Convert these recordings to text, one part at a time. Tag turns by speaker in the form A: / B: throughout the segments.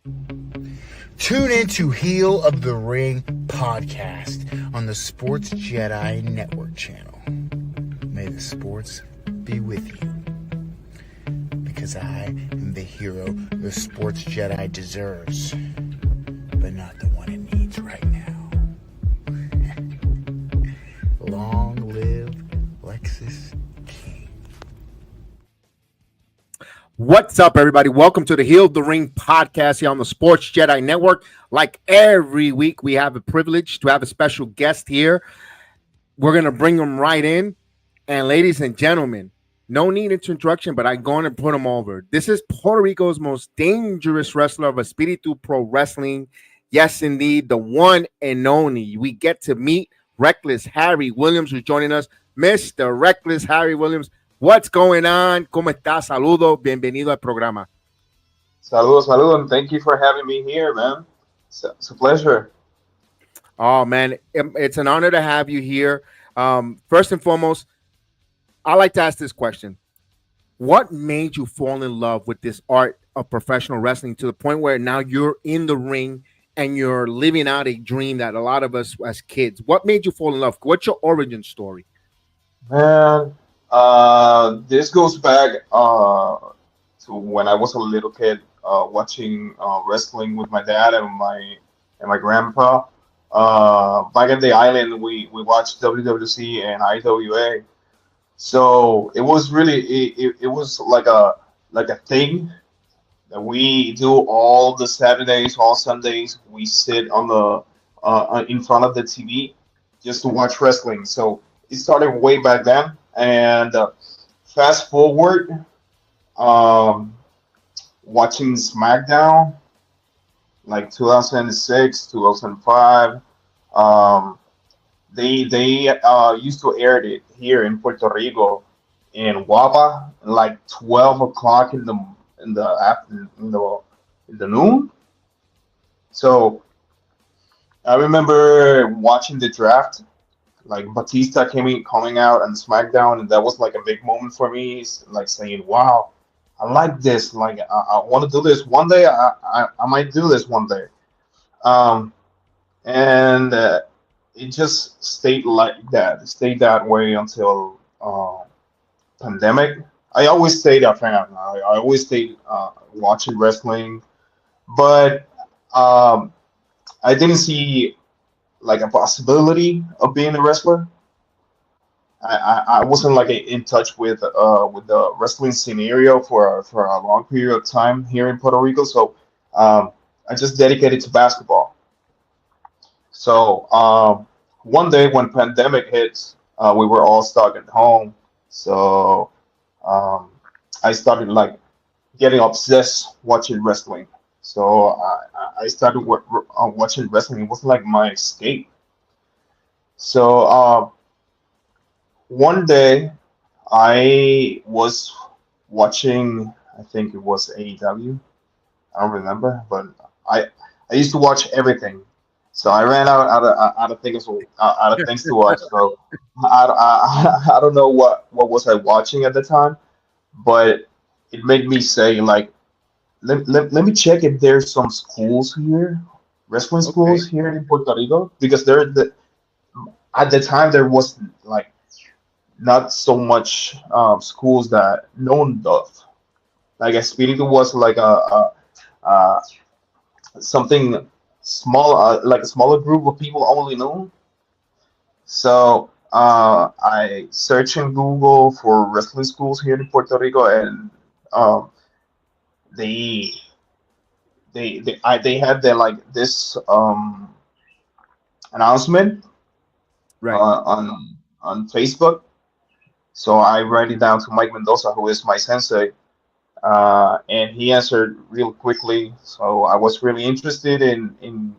A: Tune in to Heel of the Ring podcast on the Sports Jedi Network channel. May the sports be with you. Because I am the hero the Sports Jedi deserves, but not the one it needs right now. Long live Lexus King.
B: What's up, everybody? Welcome to the Heel of the Ring podcast here on the Sports Jedi Network. Like every week, we have a privilege to have a special guest here. We're going to bring him right in. And ladies and gentlemen, no need introduction, but I'm going to put him over. This is Puerto Rico's most dangerous wrestler of Espíritu Pro Wrestling. Yes, indeed, the one and only. We get to meet Reckless Harry Williams, who's joining us. Mr. Reckless Harry Williams. What's going on? ¿Cómo está? Saludo. Bienvenido al programa.
C: Saludos, saludos, and thank you for having me here, man. It's a pleasure.
B: Oh, man. It's an honor to have you here. First and foremost, I like to ask this question. What made you fall in love with this art of professional wrestling to the point where now you're in the ring and you're living out a dream that a lot of us as kids? What made you fall in love? What's your origin story?
C: Man, this goes back to when I was a little kid, watching wrestling with my dad and my grandpa. Back at the island, we watched WWC and IWA. So it was really it was like a thing that we do all the Saturdays, all Sundays. We sit on the in front of the TV just to watch wrestling. So it started way back then, and fast forward, watching SmackDown like 2006, 2005. They used to air it here in Puerto Rico in Guapa like 12 o'clock in the noon. So I remember watching the draft, like Batista coming out on SmackDown, and that was like a big moment for me. Like saying, "Wow, I like this. Like I want to do this one day. I might do this one day." And it just stayed like that. It stayed that way until pandemic. I always stayed a fan. I always stayed watching wrestling, but I didn't see like a possibility of being a wrestler. I wasn't like in touch with the wrestling scenario for a long period of time here in Puerto Rico. So I just dedicated to basketball. So one day when pandemic hits, we were all stuck at home. So I started like getting obsessed watching wrestling. So I started watching wrestling. It was like my escape. So one day I was watching, I think it was AEW. I don't remember, but I used to watch everything. So I ran out of things to watch. So I don't know what was I watching at the time, but it made me say like, let me check if there's some schools here, wrestling schools here in Puerto Rico, because at the time there was like not so much schools that known of. Like Espíritu was like a something small, like a smaller group of people only knew. So I searched in Google for wrestling schools here in Puerto Rico, and they they had their like this announcement
B: Right.
C: on Facebook. So I write it down to Mike Mendoza, who is my sensei, and he answered real quickly. So I was really interested in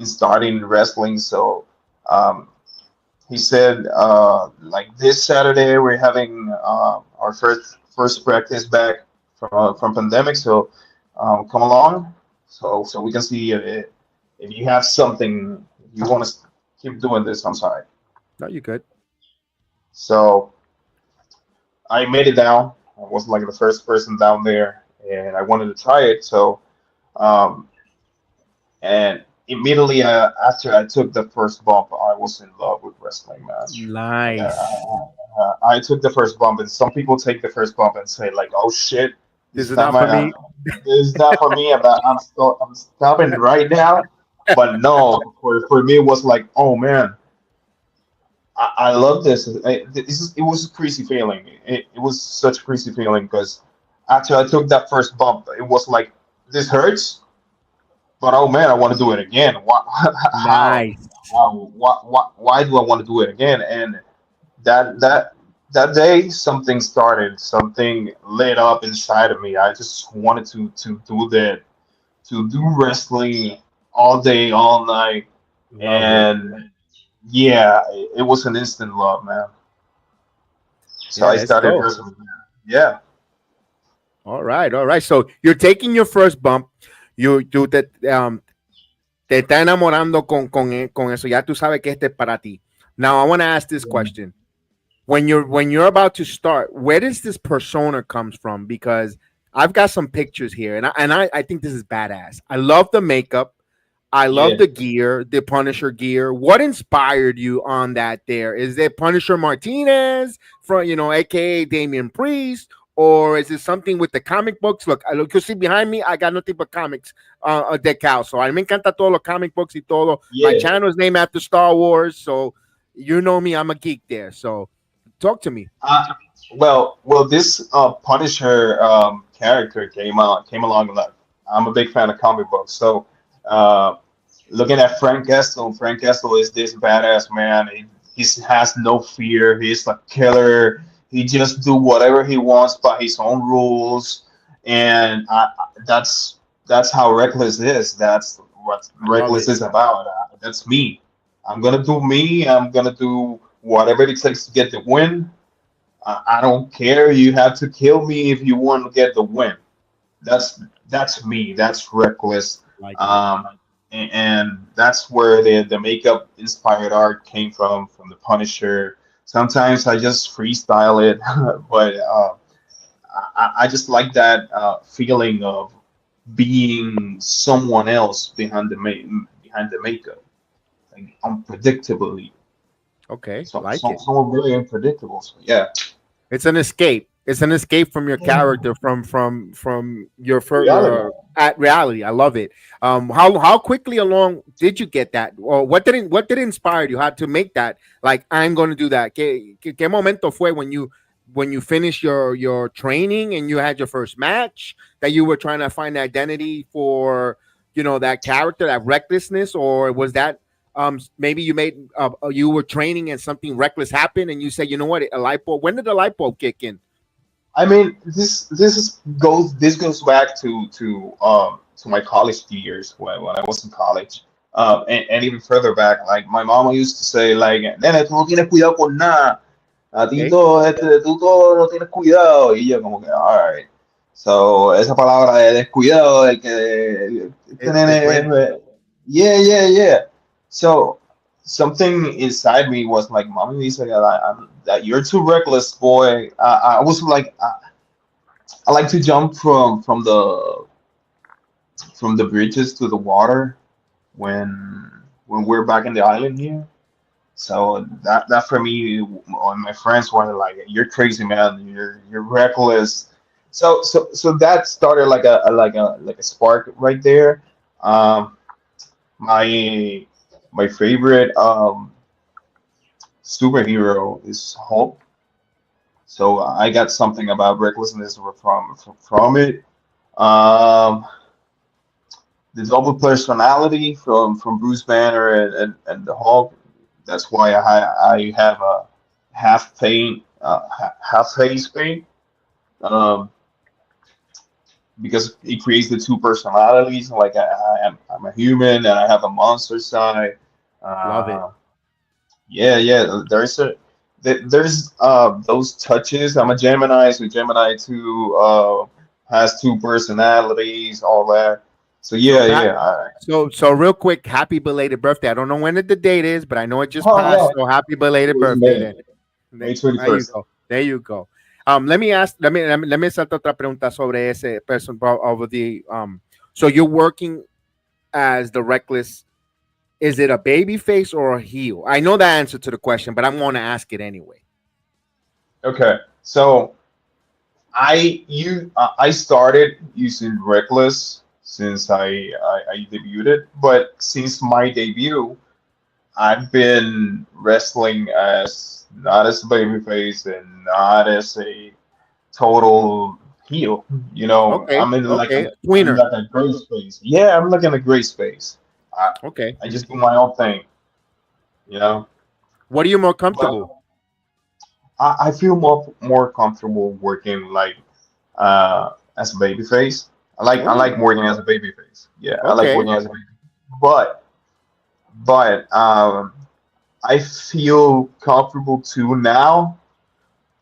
C: starting wrestling. So he said, like this Saturday we're having our first practice back from pandemic. So come along, so we can see if you have something you want to keep doing this. I'm sorry.
B: No, you good.
C: So I made it down. I was like the first person down there, and I wanted to try it. So Um, and immediately after I took the first bump, I was in love with wrestling, man. Like
B: Nice.
C: I took the first bump, and some people take the first bump and say like, "Oh shit, this
B: This
C: is
B: is
C: not
B: not for
C: my,
B: me.
C: this is not for me." I'm stopping right now. But no, for me, it was like, "Oh man, I love this." It was a crazy feeling. It was such a crazy feeling because after I took that first bump, it was like, "This hurts." But oh man, I want to do it again. Why, how,
B: Nice.
C: why do I want to do it again? And that that that day, something started, something lit up inside of me. I just wanted to do that, to do wrestling all day, all night,
B: Love it.
C: and yeah, it was an instant love, man. So
B: Yeah,
C: I
B: let's
C: started
B: go.
C: wrestling. Yeah,
B: All right, all right. So you're taking your first bump. You te está enamorando con eso. Ya tú sabes que este es para ti. Now I want to ask this question. When you're about to start, where does this persona comes from? Because I've got some pictures here, and I think this is badass. I love the makeup. I love
C: yeah.
B: the gear, the Punisher gear. What inspired you on that? There is it Punisher Martinez from aka Damian Priest, or is it something with the comic books? Look, I look, you see behind me, I got nothing but comics decal. So I me encanta todos los comic books y todo. My
C: Yeah.
B: channel is named after Star Wars, so you know me, I'm a geek there. So talk to me.
C: This Punisher character came along. Like, I'm a big fan of comic books, so uh, looking at Frank Castle is this badass man. He has no fear. He's a killer. He just do whatever he wants by his own rules, and that's how Reckless is. That's what
B: I love
C: Reckless
B: it.
C: is about. That's me. I'm gonna do me. I'm gonna do whatever it takes to get the win. I don't care. You have to kill me if you want to get the win. That's me. That's Reckless.
B: Like it.
C: And that's where the makeup inspired art came from the Punisher. Sometimes I just freestyle it, but I just like that feeling of being someone else behind the makeup, like unpredictably.
B: Okay, like it.
C: Someone really unpredictable. So yeah,
B: It's an escape. It's an escape from your character, from
C: reality.
B: your at reality. I love it. How quickly along did you get that, or what did inspire you how to make that? Like I'm going to do that. ¿Qué momento fue when you finished your training and you had your first match that you were trying to find identity for that character, that recklessness, or was that maybe you were training and something reckless happened and you said, you know what, a light bulb. When did the light bulb kick in?
C: I mean, this goes back to my college years when I was in college, and even further back. Like my mama used to say, like, "Nene, tú no tienes cuidado con nada. A ti
B: Okay.
C: todo, tú todo no tienes cuidado." Y yo como que, alright. So esa palabra de descuidado, de que este
B: Es buena.
C: nene, yeah, yeah, yeah. So something inside me was like, "Mommy, dice que that you're too reckless, boy." I was like, I like to jump from the bridges to the water when we're back in the island here. So that for me, and my friends were like, "You're crazy, man. You're reckless." So that started like a spark right there. Um, my my favorite superhero is Hulk. So I got something about recklessness from it. Um, the double personality from Bruce Banner and the Hulk. That's why I have a half face paint. Um, because it creates the two personalities. Like I'm a human and I have a monster side.
B: Love it.
C: Uh, yeah. There's those touches. I'm a Gemini, so Gemini two has two personalities, all that. So
B: So
C: yeah,
B: Pat,
C: yeah.
B: so real quick, happy belated birthday. I don't know when the date is, but I know it just
C: Oh
B: passed.
C: yeah,
B: So happy belated
C: it was
B: birthday then.
C: May
B: There you
C: 21st.
B: go. There you go. Let me ask. Let me hacer otra pregunta sobre ese person over the. So you're working as the Reckless. Is it a baby face or a heel? I know the answer to the question, but I'm going to ask it anyway.
C: Okay, so I started using Reckless since I debuted, but since my debut, I've been wrestling as not as a babyface and not as a total heel.
B: Okay,
C: I'm in
B: okay,
C: I'm
B: tweener.
C: like a gray space. Yeah, I'm like in a gray space. I
B: Okay,
C: I just do my own thing, you know.
B: what are you more
C: But
B: comfortable?
C: I feel more comfortable working like as a babyface. I like
B: Oh,
C: working as a babyface. Yeah, I like
B: okay,
C: working as a baby. But but I feel comfortable too now.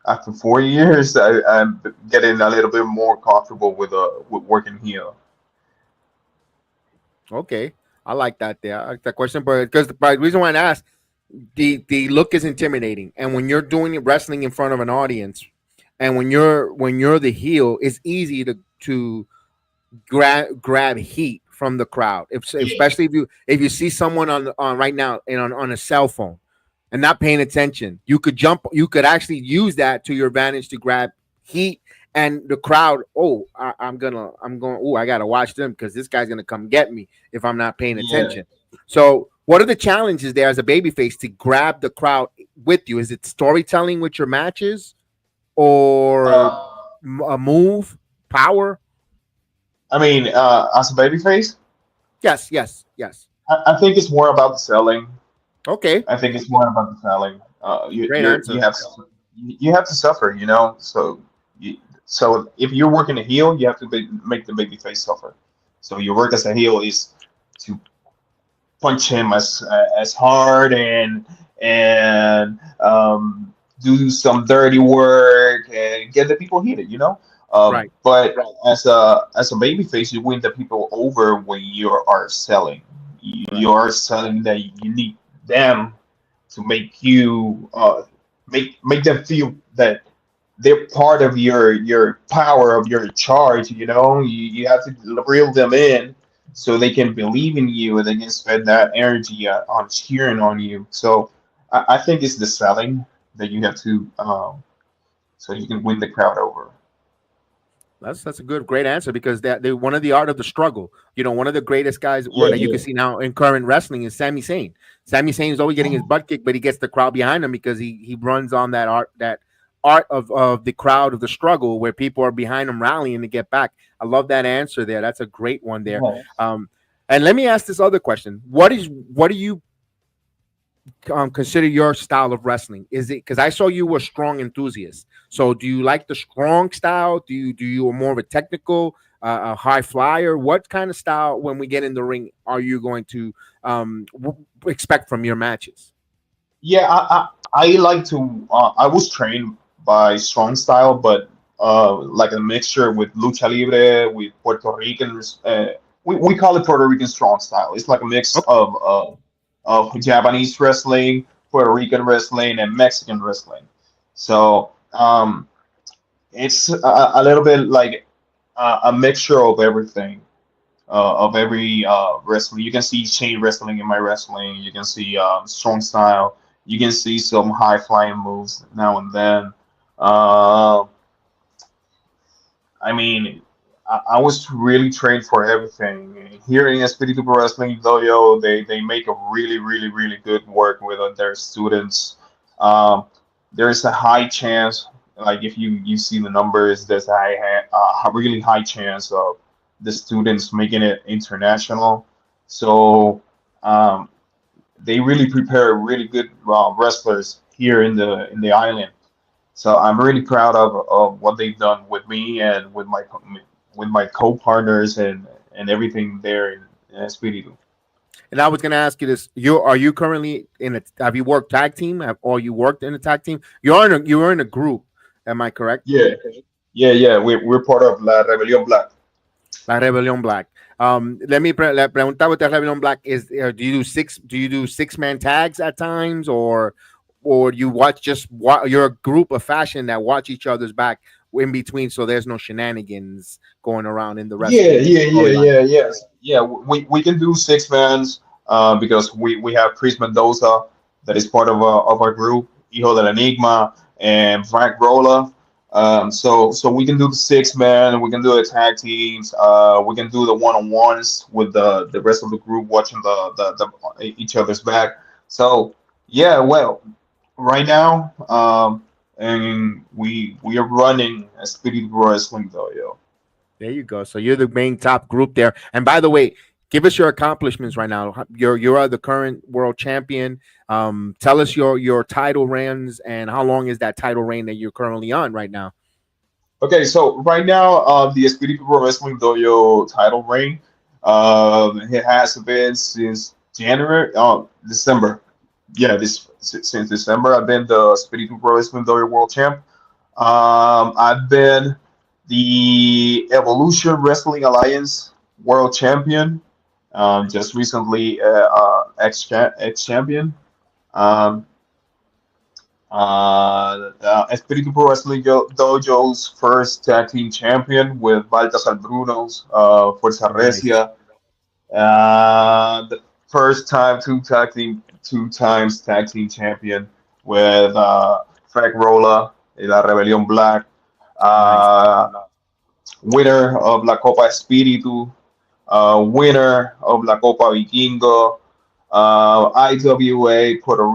C: After 4 years, I'm getting a little bit more comfortable with working here.
B: okay. I like that. There, I like that question, but because the reason why I asked, the look is intimidating, and when you're doing wrestling in front of an audience, and when you're the heel, it's easy to grab heat from the crowd.
C: Yeah,
B: Especially if you see someone on right now and on a cell phone and not paying attention, you could actually use that to your advantage to grab heat and the crowd. Oh, I'm going. Oh, I gotta watch them because this guy's gonna come get me if I'm not paying
C: yeah.
B: attention. So, what are the challenges there as a babyface to grab the crowd with you? Is it storytelling with your matches or
C: Uh,
B: a move, power?
C: I mean, as a babyface,
B: Yes, yes, yes.
C: I think it's more about the selling.
B: Okay,
C: I think it's more about the selling. You
B: great
C: you
B: answer.
C: have you have to suffer, you know. So if you're working a heel, you have to make the baby face suffer. So your work as a heel is to punch him as hard and do some dirty work and get the people heated, you know.
B: Right,
C: But as a baby face, you win the people over when you are selling. You
B: right,
C: are selling that you need them to make you make them feel that they're part of your power of your charge. You have to reel them in so they can believe in you and they can spend that energy on cheering on you. So I think it's the selling that you have to so you can win the crowd over.
B: that's a great answer because they one of the art of the struggle. One of the greatest guys
C: Yeah,
B: that you can
C: yeah,
B: see now in current wrestling is Sami Zayn. Sami Zayn is always getting his butt kicked, but he gets the crowd behind him because he runs on that art of the crowd of the struggle where people are behind him rallying to get back. I love that answer there. That's a great one there.
C: yeah.
B: Um, and let me ask this other question: what do you consider your style of wrestling? Is it because I saw you were a strong enthusiast? So do you like the strong style? Do you more of a technical, a high flyer? What kind of style when we get in the ring are you going to expect from your matches?
C: Yeah, I like to. I was trained by strong style, but like a mixture with lucha libre, with Puerto Rican. We call it Puerto Rican strong style. It's like a mix
B: Okay.
C: of Japanese wrestling, Puerto Rican wrestling, and Mexican wrestling. So it's a little bit like a mixture of everything, of every wrestling. You can see chain wrestling in my wrestling. You can see strong style. You can see some high flying moves now and then. Uh, I mean, I was really trained for everything. Here in Espíritu Pro Wrestling Dojo, they make a really, really, really good work with their students. Um, there's a high chance, like if you see the numbers, there's a really high chance of the students making it international. So um, they really prepare really good wrestlers here in the island. So I'm really proud of what they've done with me and with my co-partners and everything there in Espíritu.
B: And I was going to ask you this: are you currently in a? Have you worked tag team? Or you worked in a tag team? You're in a group. Am I correct?
C: Yeah, yeah. We're part of La Rebelión Black.
B: La Rebellion Black. Let me la pregunta with the Rebellion Black is: do you do 6-man tags at times, or you watch you're a group of fashion that watch each other's back in between, so there's no shenanigans going around in the
C: Yeah,
B: wrestling storyline.
C: yes. Yeah, we can do six mans because we have Chris Mendoza that is part of our group, Hijo del Enigma, and Frank Rolla. So we can do the six man, we can do the tag teams, we can do the one on ones with the rest of the group watching the each other's back. So yeah, well, right now, and we are running a Espíritu Wrestling Dojo.
B: There you go. So you're the main top group there. And by the way, give us your accomplishments right now. You're the current world champion. Tell us your title reigns and how long is that title reign that you're currently on right now.
C: Okay, so right now, the Espíritu Pro Wrestling Dojo title reign, it has been since January, December. Yeah, this since December, I've been the Espíritu Pro Wrestling Dojo World Champ. I've been the Evolution Wrestling Alliance World Champion. Just recently, ex champion. Um, Espíritu Pro Wrestling Dojo's first tag team champion with Baltasar Brunos, Fuerza
B: Nice.
C: Recia. The first time two times tag team champion with Frank Rolla, La Rebelión Black.
B: Nice.
C: Winner of La Copa Espíritu, winner of La Copa Vikingo, IWA Puerto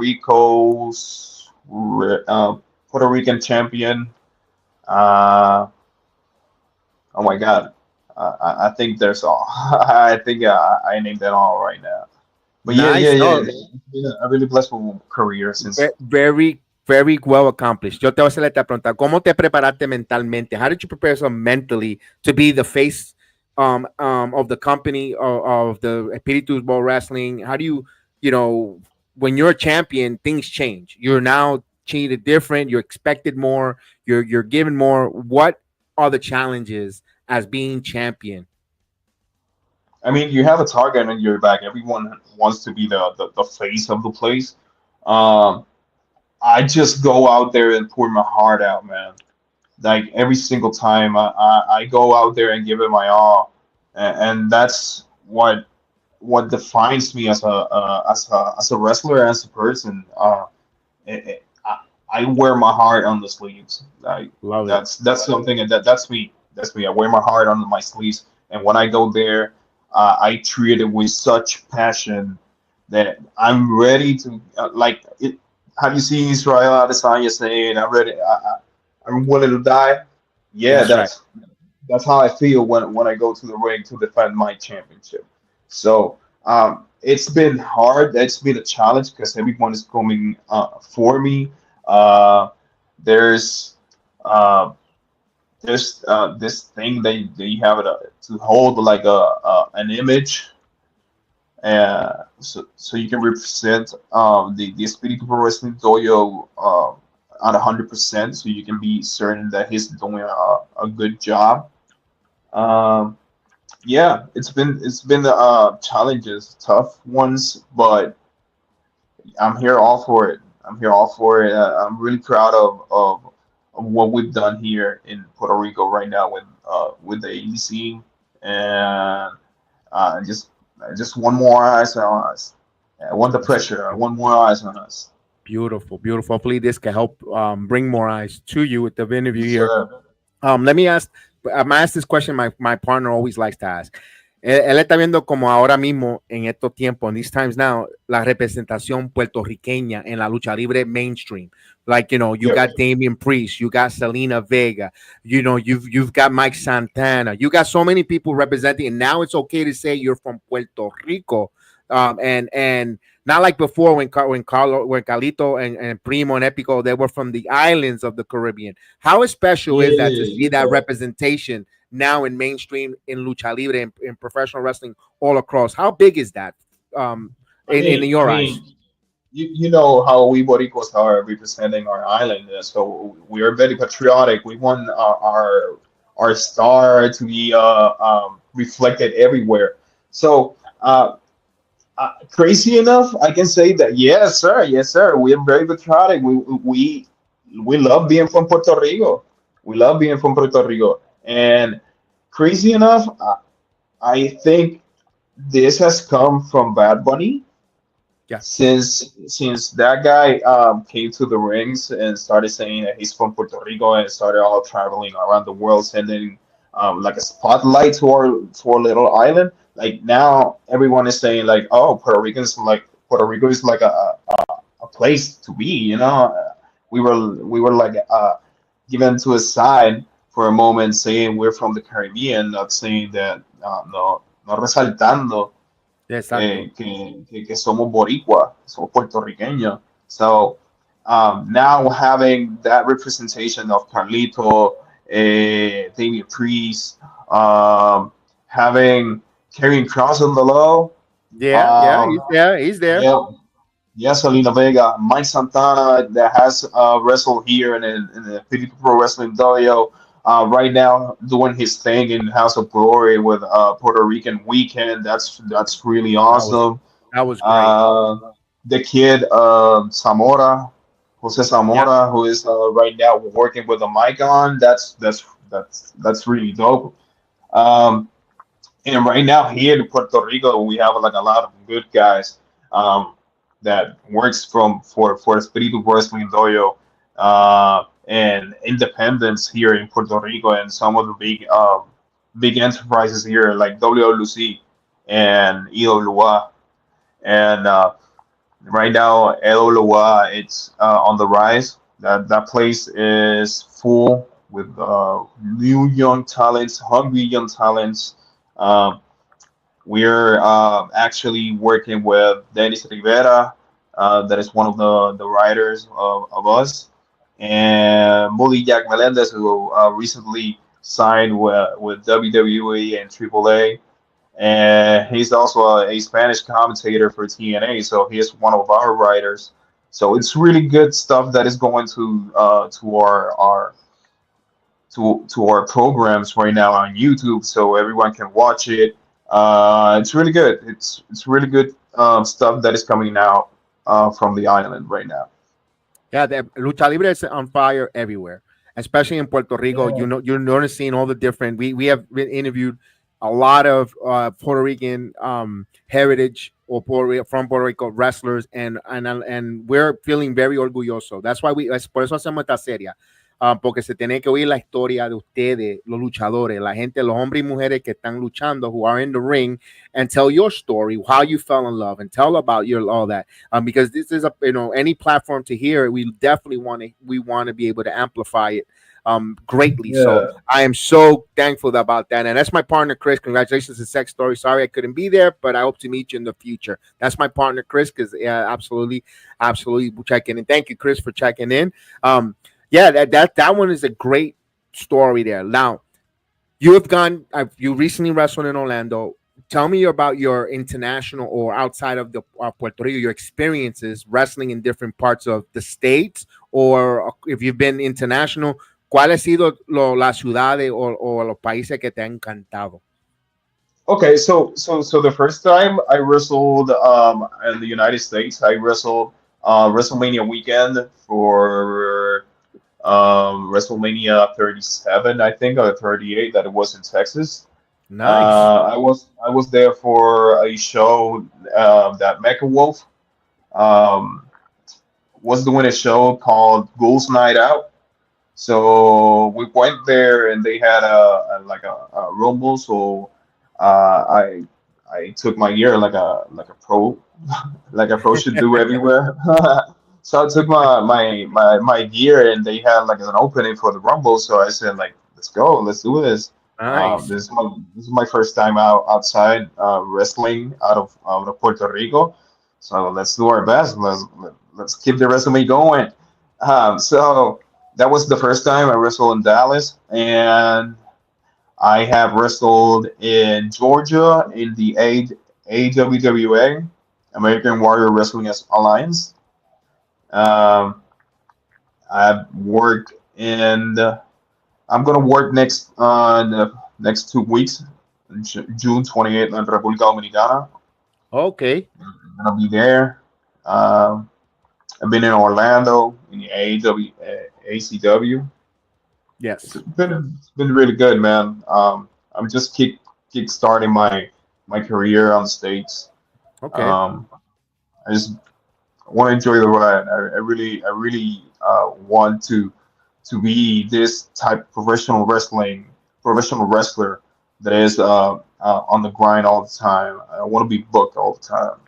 C: Rican champion. Uh, oh my God, I think there's all. I think I named that all right now. But
B: Nice.
C: yeah.
B: No,
C: It's been a really blissful career since.
B: very, very well accomplished. Yo te voy a hacer esta pregunta. ¿Cómo te preparaste mentalmente? How did you prepare yourself mentally to be the face of the company of the Espíritu Bowl Wrestling? How do when you're a champion, things change. You're now treated different. You're expected more. You're given more. What are the challenges as being champion?
C: I mean, you have a target on your back. Everyone wants to be the face of the place. Um, I just go out there and pour my heart out, man. Like every single time, I go out there and give it my all, and that's what defines me as a wrestler, as a person. I wear my heart on the sleeves. Like
B: Love it.
C: that's something, and that's me. That's me. I wear my heart on my sleeves, and when I go there, I treat it with such passion that I'm ready to like it. Have you seen Israel Adesanya saying, "I'm ready. I'm willing to die"? Yeah,
B: That's right.
C: that's how I feel when I go to the ring to defend my championship. So it's been hard. It's been a challenge because everyone is coming for me. Uh, there's uh, this thing that you have to hold like an image, so you can represent the Espíritu Pro Wrestling Dojo at 100%, so you can be certain that he's doing a good job. Um, yeah, it's been challenges, tough ones, but I'm here all for it. I'm here all for it. I'm really proud of what we've done here in Puerto Rico right now with the ADC, and just one more eyes on us. I want the pressure. I want more eyes on us.
B: Beautiful, beautiful. Hopefully, this can help bring more eyes to you with the interview
C: Yes,
B: here.
C: sir.
B: Let me ask. I'm gonna ask this question. My partner always likes to ask. Él está viendo como ahora mismo en estos tiempos, in these times now, la representación puertorriqueña en la lucha libre mainstream. Like you
C: Yeah.
B: got Damian Priest, you got Selena Vega, you've got Mike Santana, you got so many people representing. And now it's okay to say you're from Puerto Rico, and not like before when Carlito and Primo and Epico, they were from the islands of the Caribbean. How special is that to see that
C: Yeah.
B: representation now in mainstream, in lucha libre, in professional wrestling all across? How big is that in
C: I
B: your eyes?
C: mean, you know how we Boricuas are representing our island, so we are very patriotic. We want our star to be reflected everywhere. So crazy enough, I can say that yes, sir, we are very patriotic. We love being from Puerto Rico. We love being from Puerto Rico. And crazy enough, I think this has come from Bad Bunny
B: Yeah.
C: since that guy came to the rings and started saying that he's from Puerto Rico and started all traveling around the world, sending like a spotlight to our little island. Like now, everyone is saying like, oh, Puerto Rico is like a place to be. We were like given to a side for a moment, saying we're from the Caribbean, not saying that no resaltando
B: Exacto.
C: que somos boricua, somos puertorriqueños. So now having that representation of Carlito, Damien Priest, having Karrion Cross on the low,
B: Yeah, yeah, he's
C: um,
B: there. He's there.
C: yeah, yeah, Selena Vega, Mike Santana that has wrestled here in the Espíritu Pro Wrestling Dojo. Right now, doing his thing in House of Glory with Puerto Rican Weekend. That's really
B: That was
C: awesome.
B: that was great.
C: Uh, the kid Zamora, Jose
B: Yeah.
C: Zamora, who is right now working with a mic on. That's really dope. Um, and right now here in Puerto Rico, we have like a lot of good guys um, that works for Espíritu Wrestling Dojo and independence here in Puerto Rico, and some of the big enterprises here like WWC and EWA. And right now, LOLOA, it's on the rise. That place is full with new young talents, hungry young talents. Um, we're actually working with Dennis Rivera, that is one of the writers of us, and Bully Jack Melendez, who recently signed with WWE and AAA, and he's also a Spanish commentator for TNA, so he is one of our writers. So it's really good stuff that is going to our programs right now on YouTube, so everyone can watch it. It's really good. It's really good stuff that is coming out from the island right now.
B: Yeah, the lucha libre is on fire everywhere, especially in Puerto Rico.
C: Yeah.
B: You're noticing all the different. We have been interviewed a lot of Puerto Rican heritage or from Puerto Rico wrestlers, and we're feeling very orgulloso. That's why por eso hacemos esta serie. Porque se tiene que oír la historia de ustedes, los luchadores, la gente, los hombres y mujeres que están luchando, who are in the ring, and tell your story, how you fell in love, and tell about your all that. Because this is any platform to hear, we definitely want to be able to amplify it greatly. So
C: Yeah.
B: I am so thankful about that. And that's my partner, Chris. Congratulations to Sex Story. Sorry I couldn't be there, but I hope to meet you in the future. That's my partner, Chris, because yeah, absolutely checking in. Thank you, Chris, for checking in. Yeah, that one is a great story there. Now, you recently wrestled in Orlando. Tell me about your international or outside of the Puerto Rico, your experiences wrestling in different parts of the states, or if you've been international, ¿cuál ha sido las ciudades o los países que te han encantado?
C: Okay, so the first time I wrestled in the United States, I wrestled WrestleMania weekend for WrestleMania 37, I think, or 38, that it was in Texas.
B: Nice.
C: I was there for a show that Mecha Wolf um, was doing a show called Ghouls Night Out. So we went there and they had a rumble. So I took my gear like a pro like a pro should do everywhere. So I took my gear and they had like an opening for the rumble. So I said like, let's go, let's do this.
B: Nice.
C: This is my first time outside wrestling out of Puerto Rico. So let's do our best. Let's keep the resume going. So that was the first time I wrestled in Dallas, and I have wrestled in Georgia in the AWWA, American Warrior Wrestling Alliance. Um, I've worked in. I'm gonna work the next 2 weeks, June 28th in República Dominicana.
B: Okay.
C: I'm gonna be there. Um, I've been in Orlando in the ACW.
B: Yes.
C: It's been really good, man. I'm just kick starting my career on the States.
B: Okay.
C: Um, I just want to enjoy the ride. I really want to be this type of professional wrestler that is on the grind all the time. I want to be booked all the time.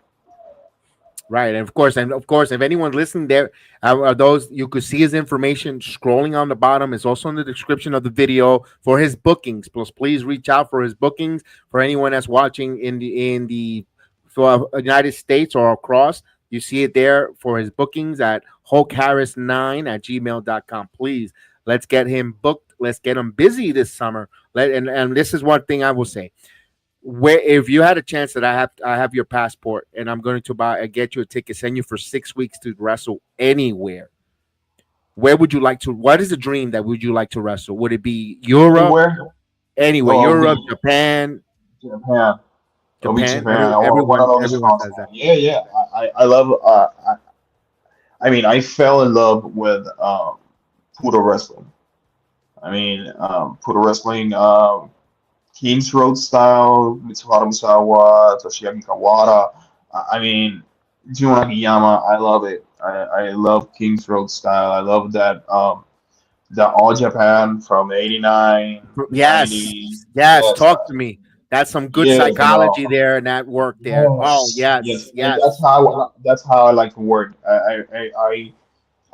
B: Right, and of course, if anyone's listening, there are those you could see his information scrolling on the bottom. It's also in the description of the video for his bookings. Please reach out for his bookings for anyone that's watching in the for United States or across. You see it there for his bookings at hulkharris9@gmail.com. Please, let's get him booked. Let's get him busy this summer. And this is one thing I will say, where if you had a chance that I have your passport and I'm going to get you a ticket, send you for 6 weeks to wrestle anywhere, where would you like to? What is the dream that would you like to wrestle? Would it be Europe?
C: Anywhere?
B: Anywhere,
C: No, it'll
B: Europe,
C: be
B: Japan,
C: Japan. It'll be
B: Japan.
C: Japan. I want to know the
B: Everyone
C: strong
B: says that.
C: style. Yeah, yeah. I love. I mean, I fell in love with Puerto wrestling. I mean, Puerto wrestling. King's Road style, Mitsuharu Misawa, Toshiaki Kawada. I mean, Jun Akiyama, I love it. I love King's Road style. I love that All Japan from 89,
B: Yes,
C: 90.
B: yes.
C: Yes,
B: Talk to me. That's some good
C: yes,
B: psychology there and that work there. Oh
C: yes,
B: yes,
C: yes. And
B: yes.
C: that's how I like to work.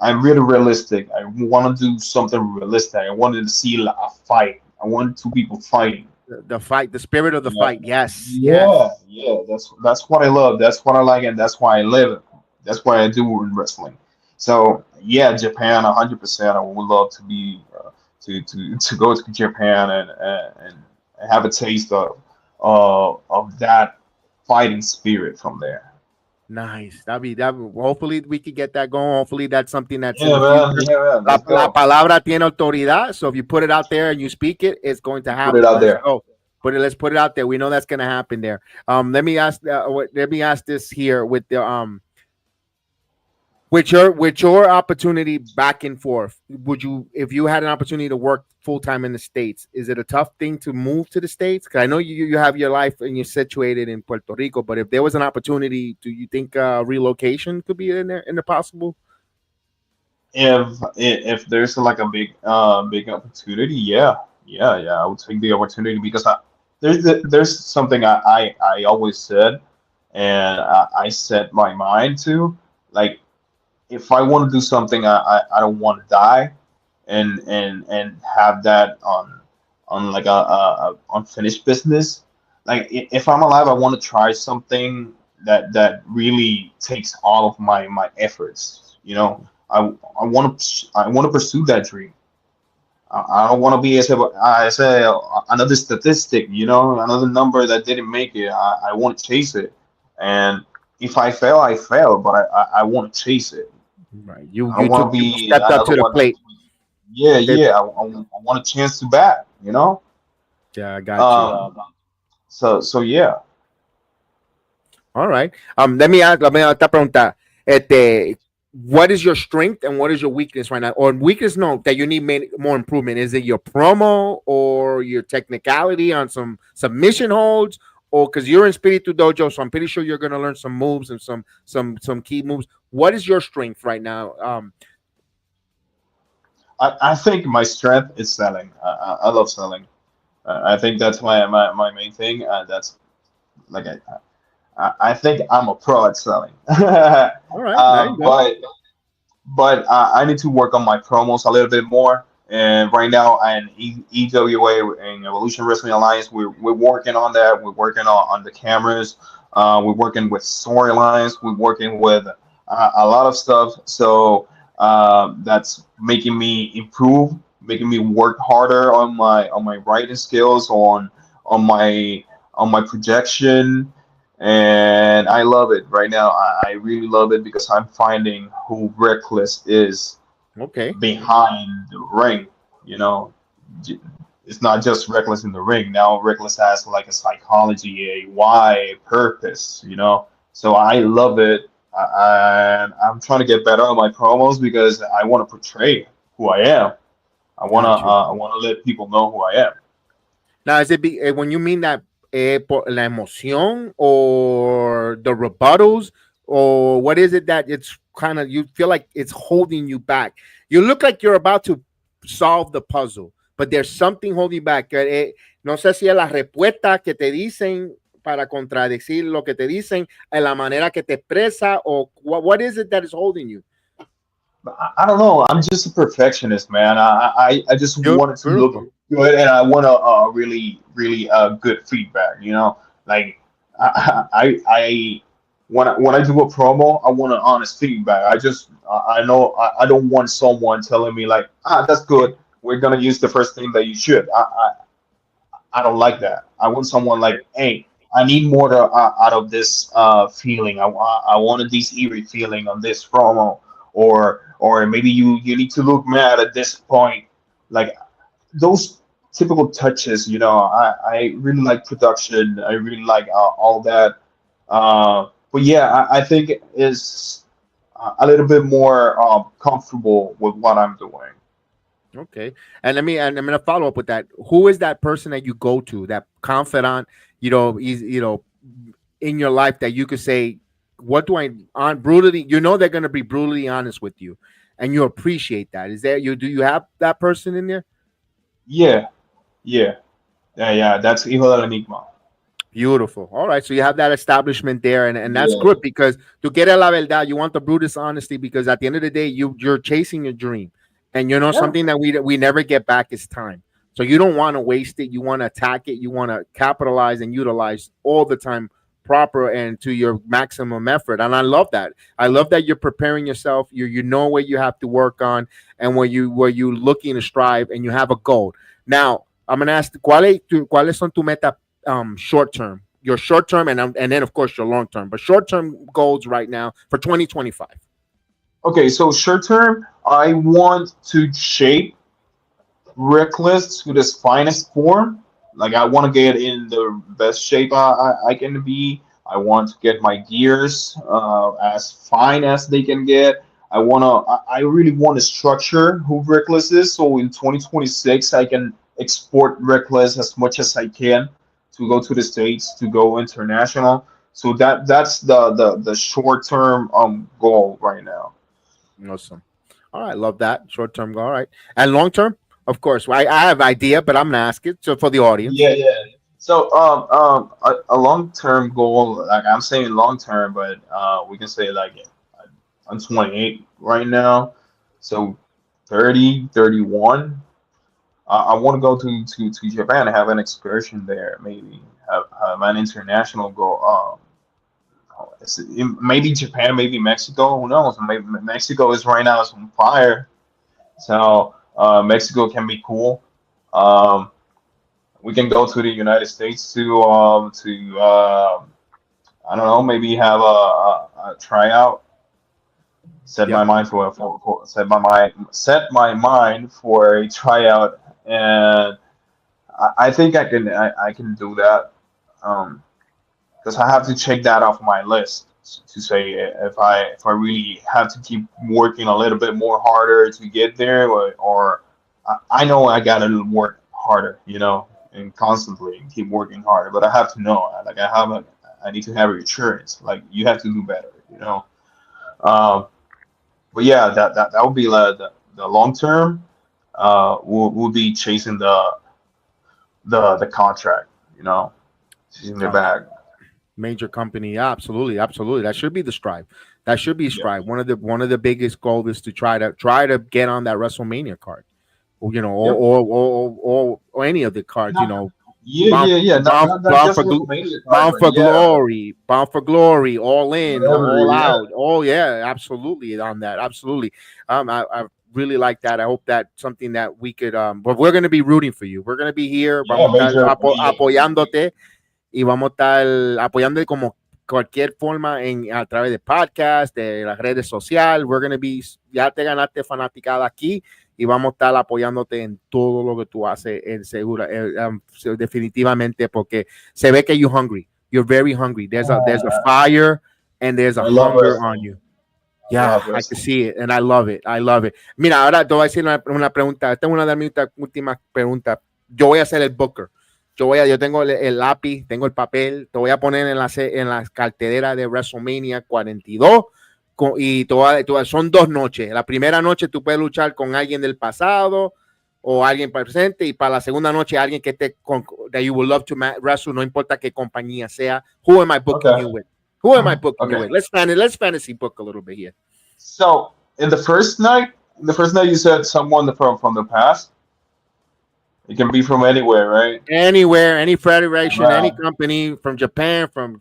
C: I'm really realistic. I want to do something realistic. I wanted to see a fight. I want two people fighting.
B: The fight, the spirit of the
C: You know,
B: fight. Yes,
C: yeah,
B: yes.
C: yeah. That's what I love. That's what I like, and that's why I live it. That's why I do in wrestling. So yeah, Japan, 100%. I would love to be to go to Japan and have a taste of that fighting spirit from there.
B: Nice. Hopefully we could get that going. Hopefully that's something that's in
C: Yeah,
B: the
C: man.
B: future.
C: Yeah, man.
B: La,
C: Let's
B: la
C: go.
B: palabra tiene autoridad. So if you put it out there and you speak it, it's going to
C: Put it
B: happen.
C: out
B: Let's
C: there.
B: go. Let's put it out there. We know that's going to happen there. Let me ask this here with your opportunity back and forth, would you, if you had an opportunity to work full time in the States, is it a tough thing to move to the States? Because I know you have your life and you're situated in Puerto Rico, but if there was an opportunity, do you think relocation could be in the possible?
C: If there's like a big opportunity, yeah, yeah, I would take the opportunity because there's something I always said, and I set my mind to, like, if I want to do something, I don't want to die and have that on like a unfinished business. Like, if I'm alive, I want to try something that really takes all of my efforts. I want to pursue that dream. I don't want to be as I say another statistic. Another number that didn't make it. I want to chase it, and if I fail, I fail. But I want to chase it.
B: Right.
C: I don't want to
B: You
C: be
B: stepped up
C: another
B: to the
C: one.
B: plate.
C: Yeah,
B: That,
C: yeah. I want a chance to bat.
B: yeah, I got you.
C: Um. So yeah.
B: All right. Let me esta pregunta. What is your strength and what is your weakness right now? Or weakness, no, that you need more improvement. Is it your promo or your technicality on some submission holds? Or because you're in Espíritu Dojo, so I'm pretty sure you're going to learn some moves and some key moves. What is your strength right now?
C: I think my strength is selling. I love selling. I think that's my main thing. That's like I think I'm a pro at selling.
B: All right, there you go.
C: But I need to work on my promos a little bit more. And right now, in EWA in Evolution Wrestling Alliance, we're working on that. We're working on the cameras. We're working with storylines. We're working with a lot of stuff. So that's making me improve, making me work harder on my writing skills, on my projection, and I love it right now. I really love it because I'm finding who Reckless is
B: Okay.
C: behind the ring. You know, it's not just Reckless in the ring. Now Reckless has like a psychology, a why, a purpose. So I love it. I'm trying to get better on my promos because I want to portray who I am.
B: Got you.
C: I wanna let people know who I am.
B: Now, is it when you mean that por la emoción or the rebuttals, or what is it that it's kind of you feel like it's holding you back? You look like you're about to solve the puzzle, but there's something holding you back. No sé si es la respuesta que te dicen para contradecir lo que te dicen, en la manera que te expresa, or what is it that is holding you?
C: I don't know. I'm just a perfectionist, man. I just want it to look
B: Beautiful.
C: good, and I want a really good feedback. You know, like I when I do a promo, I want an honest feedback. I know I don't want someone telling me like, that's good. We're gonna use the first thing that you should. I don't like that. I want someone like, hey, I need more out of this feeling. I wanted this eerie feeling on this promo, or maybe you need to look mad at this point. Like those typical touches, you know. I really like production. I really like all that. But yeah, I think it is a little bit more comfortable with what I'm doing.
B: Okay. And I'm gonna follow up with that. Who is that person that you go to, that confidant, in your life that you could say, what do I on brutally, they're gonna be brutally honest with you and you appreciate that. Is there do you have that person in there?
C: Yeah, yeah, yeah. That's Hijo del Enigma.
B: Beautiful. All right. So you have that establishment there, and that's
C: Yeah,
B: good because to get a la verdad, you want the brutest honesty because at the end of the day, you're chasing your dream. And
C: yeah.
B: something that we never get back is time. So you don't want to waste it. You want to attack it. You want to capitalize and utilize all the time proper and to your maximum effort. And I love that. I love that you're preparing yourself. You know where you have to work on and where you looking to strive and you have a goal. Now, I'm gonna ask cuáles son tu meta short term, your short term, and then of course your long term, but short term goals right now for 2025.
C: Okay, so short term, I want to shape Reckless to this finest form. Like I want to get in the best shape I can be. I want to get my gears as fine as they can get. I really want to structure who Reckless is, so in 2026 I can export Reckless as much as I can to go to the States, to go international. So that's the short term goal right now.
B: Awesome. All right, love that short term goal. All right, and long term, of course. I have idea, but I'm gonna ask it so for the audience.
C: Yeah, yeah. So, a long-term goal, like I'm saying long-term, but we can say like I'm 28 right now, so 30, 31. I want to go to Japan and have an excursion there, maybe have an international goal. Maybe Japan, maybe Mexico. Who knows? Maybe Mexico is right now is on fire, so Mexico can be cool. Um, we can go to the United States to I don't know, maybe have a tryout. Set my
B: Yep.
C: mind set my mind for a tryout, and I think I can do that. Because I have to check that off my list to say if I really have to keep working a little bit more harder to get there, or I know I gotta work harder, and constantly keep working harder. But I have to know, like I need to have reassurance. Like you have to do better. Um, but yeah, that would be like the long term. We'll be chasing the contract, chasing the
B: All right.
C: bag.
B: Major company. Yeah, absolutely, absolutely. That should be the strive. That should be
C: Yeah.
B: strive. One of the biggest goals is to try to get on that WrestleMania card. Or,
C: Yep.
B: or any of the cards.
C: Not, yeah,
B: Bound,
C: yeah, yeah.
B: bound,
C: Not
B: bound
C: just
B: for
C: WrestleMania card,
B: bound
C: but
B: for
C: yeah,
B: glory, bound for glory, all in,
C: whatever.
B: all
C: Yeah,
B: out. Oh yeah, absolutely on that. Absolutely. I really like that. I hope that something that we could. But we're gonna be rooting for you. We're gonna be here.
C: yeah,
B: Vamos a estar
C: major. Yeah,
B: apoyándote y vamos a estar apoyando como cualquier forma a través de podcast, de las redes sociales. We're gonna be, ya te ganaste fanaticada aquí y vamos a estar apoyándote en todo lo que tú haces en segura, definitivamente porque se ve que you're hungry. You're very hungry. There's a fire and there's a
C: I love
B: hunger on
C: wrestling.
B: you. Yeah,
C: love
B: I can
C: wrestling.
B: see it, and I love it. I love it. Mira, ahora te voy a decir una pregunta. Esta es una de mis últimas preguntas. Yo voy a hacer el booker. Yo tengo el lápiz, tengo el papel. Te voy a poner en la cartelera de WrestleMania 42 y son 2 noches. La primera noche tú puedes luchar con alguien del pasado o alguien presente, y para la segunda noche alguien que esté that you would love to wrestle, no importa qué compañía sea. Who am I booking
C: Okay.
B: you with? Who am I booking you
C: Okay.
B: with? Let's fantasy book a little bit here.
C: So in the first night you said someone from the past. It can be from anywhere, right?
B: Anywhere, any federation, any
C: Wow.
B: company, from Japan, from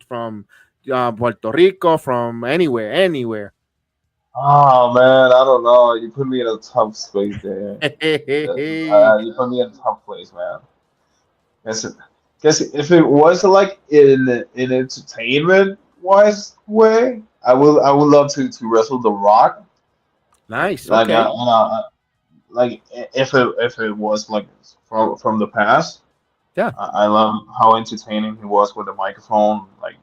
B: Puerto Rico, from anywhere.
C: Oh man, I don't know. You put me in a tough space there. You put me in a tough place, man. Guess it, guess if it was like in entertainment wise way, I would love to wrestle The Rock.
B: Nice.
C: Like
B: Okay.
C: like if it was like from the past.
B: Yeah.
C: I love how entertaining he was with the microphone. Like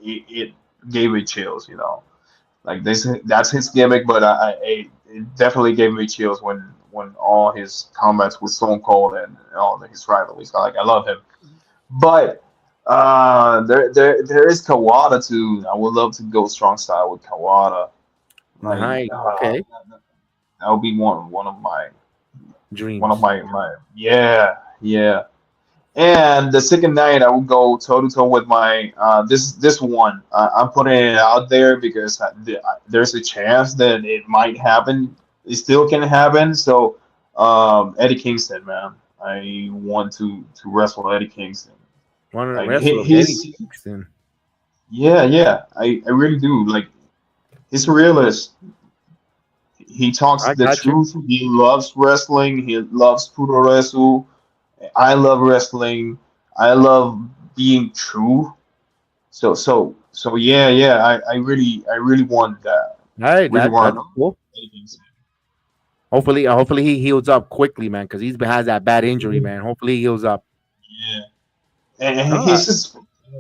C: it gave me chills, you know. Like this, that's his gimmick, but it definitely gave me chills when all his combats with Stone Cold and all his rivalries. Like I love him, but there is Kawada too. I would love to go strong style with Kawada. Like
B: Nice. Okay.
C: that would be one of
B: Dreams.
C: my yeah. And the second night, I would go toe to toe with my this one. I'm putting it out there because there's a chance that it might happen. It still can happen. So Eddie Kingston, man, I want to wrestle Eddie Kingston.
B: Want to
C: Like
B: wrestle Eddie
C: he's
B: Kingston.
C: yeah. I really do. Like he's a realist. He talks
B: I
C: the
B: got you.
C: truth. He loves wrestling. He loves puro wrestle. I love wrestling. I love being true. So yeah. I really want that.
B: All right.
C: Really
B: That's
C: want.
B: cool. Hopefully he heals up quickly, man, because has that bad injury, man. Hopefully he heals up.
C: Yeah, and
B: No,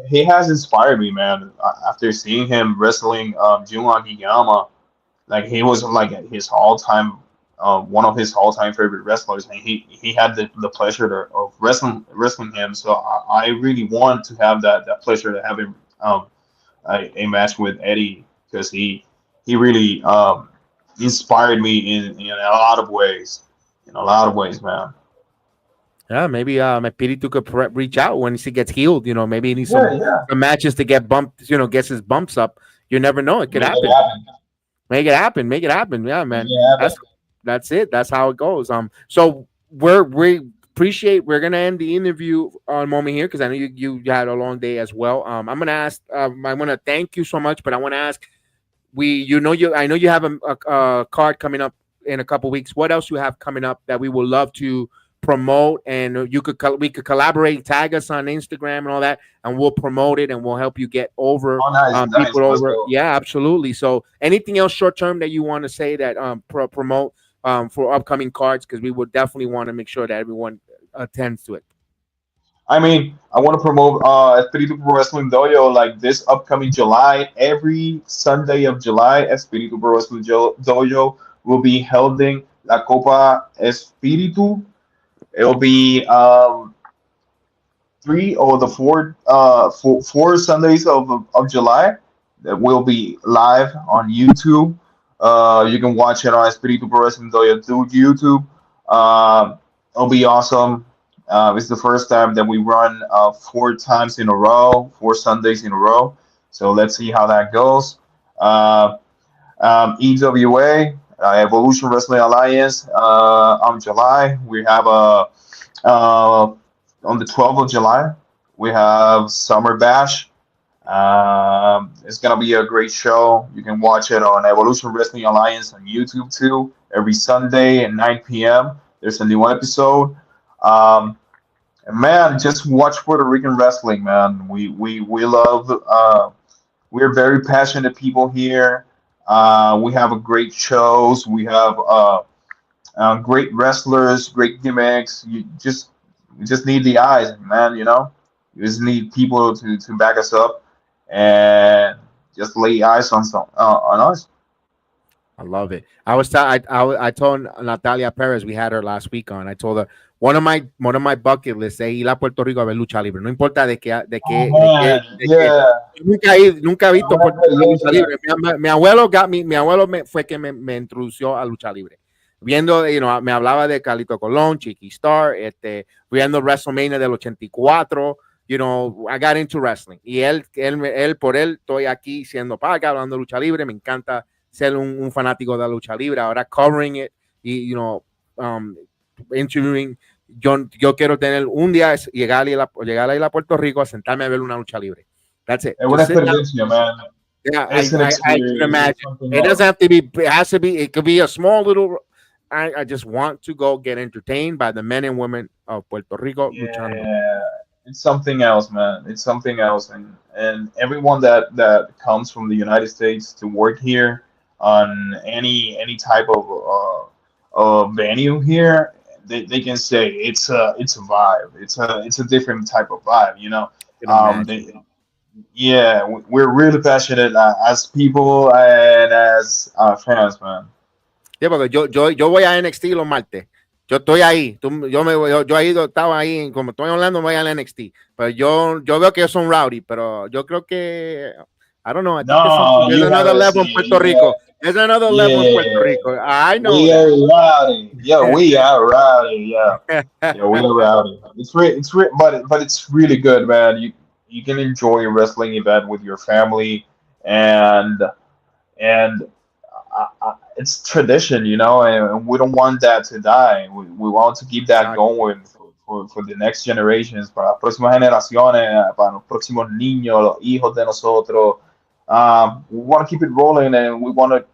C: he has inspired me, man. After seeing him wrestling Jun Akiyama, like he was like his all time. One of his all-time favorite wrestlers, and he had the pleasure of wrestling him. So I really want to have that pleasure to have him a match with Eddie because he really inspired me in a lot of ways. In a lot of ways, man.
B: yeah, maybe Espíritu could reach out when he gets healed. You know, maybe he needs
C: Yeah.
B: some matches to get bumped. You know, gets his bumps up. You never know; it could
C: Make it
B: happen.
C: happen.
B: Make it happen. Make it happen. Yeah,
C: Make
B: man.
C: it happen.
B: That's it. That's how it goes. So we appreciate. We're gonna end the interview on a moment here because I know you had a long day as well. I'm gonna ask. I want to thank you so much, but I want to ask. I know you have a card coming up in a couple weeks. What else you have coming up that we would love to promote, and we could collaborate, tag us on Instagram and all that, and we'll promote it and we'll help you get over
C: Oh, nice.
B: people
C: Let's
B: over.
C: go.
B: Yeah, absolutely. So anything else short term that you want to say that promote for upcoming cards, because we would definitely want to make sure that everyone attends to it.
C: I mean, I want to promote Espíritu Pro Wrestling Dojo like this upcoming July. Every Sunday of July, Espíritu Pro Wrestling Dojo will be holding La Copa Espíritu. It'll be three or the four Sundays of July that will be live on YouTube. You can watch it on Espíritu Pro Wrestling Dojo through YouTube. It'll be awesome. It's the first time that we run 4 times in a row, 4 Sundays in a row. So let's see how that goes. EWA, Evolution Wrestling Alliance, on July. We have on the 12th of July, we have Summer Bash. It's gonna be a great show. You can watch it on Evolution Wrestling Alliance on YouTube too. Every Sunday at 9 p.m. There's a new episode. And man, just watch Puerto Rican wrestling, man. We love. We're very passionate people here. We have a great shows. We have great wrestlers, great gimmicks. We just need the eyes, man. You know, we just need people to back us up and just lay eyes on us.
B: I love it. I told Natalia Perez, we had her last week on. I told her one of my bucket lists es ir a Puerto Rico a ver lucha libre. No importa
C: Oh man, yeah.
B: nunca he visto Puerto Rico lucha libre. Mi abuelo fue que me introdució a lucha libre. Viendo, me hablaba de Carlito Colón, Chiqui Star, viendo WrestleMania del 84. I got into wrestling. Y por él estoy aquí siendo paga, hablando de lucha libre. Me encanta ser un fanático de la lucha libre, ahora covering it y, interviewing. Yo quiero tener un día llegar a ir a Puerto Rico a sentarme a ver una lucha libre. That's it.
C: Es una experiencia, man.
B: Yeah, I can imagine. It doesn't have to be, it has to be, it could be a small little, I just want to go get entertained by the men and women of Puerto Rico.
C: Yeah, it's something else, man. It's something else. And everyone that comes from the United States to work here on any type of venue here, they can say it's a vibe. It's a different type of vibe, we're really passionate as people and as fans, man.
B: Yeah, porque yo voy a NXT los martes. Yo estoy ahí. Yo ahí estaba ahí. Como estoy hablando, voy a NXT. Pero yo veo que ellos son rowdy, pero yo creo que I don't know. I think there's another level in Puerto Rico. There's another level in Puerto Rico. I know.
C: We are rowdy. Yeah, we are rowdy. Yeah, yeah, we are rowdy. But it's really good, man. You can enjoy a wrestling event with your family, and it's tradition, and we don't want that to die. We want to keep that going for the next generations, para las próximas generaciones, para los próximos niños, los hijos de nosotros. We want to keep it rolling, and we want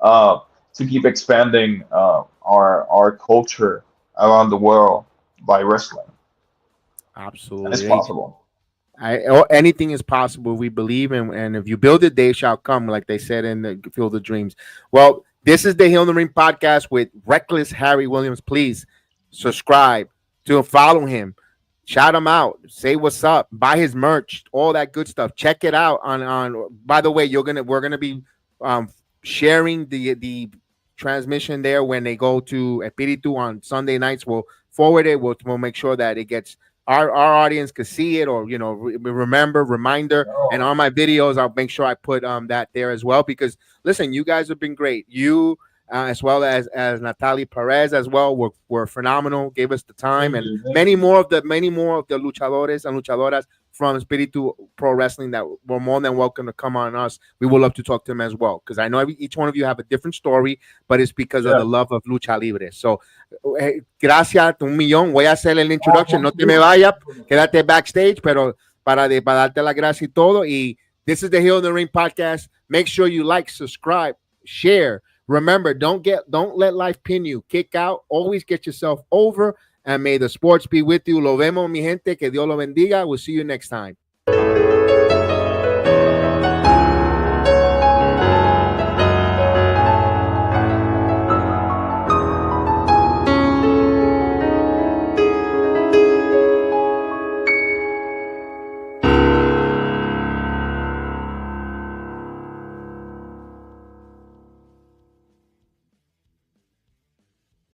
C: to keep expanding our culture around the world by wrestling.
B: Absolutely,
C: and it's possible.
B: Anything is possible. We believe in, and if you build it, they shall come, like they said in the Field of Dreams. Well, this is the Hill in the Ring podcast with Reckless Harry Williams. Please subscribe to follow him, shout him out, say what's up, buy his merch, all that good stuff. Check it out on. By the way, we're gonna be sharing the transmission there when they go to Espíritu on Sunday nights. We'll forward it. We'll make sure that it gets. Our audience could see it, or reminder, and on my videos I'll make sure I put that there as well, because listen, you guys have been great. You as well as Natalia Perez as well were phenomenal, gave us the time, and many more of the luchadores and luchadoras from Espíritu Pro Wrestling that were more than welcome to come on us. We would love to talk to them as well, because I know each one of you have a different story, but it's because of the love of lucha libre. So gracias un millón. Voy a hacer el introduction, no te me vayas, quédate backstage, pero para darte la gracia y todo. Y this is the Hill in the Ring podcast. Make sure you like, subscribe, share. Remember, don't let life pin you. Kick out. Always get yourself over. And may the sports be with you. Lo vemos, mi gente. Que Dios lo bendiga. We'll see you next time.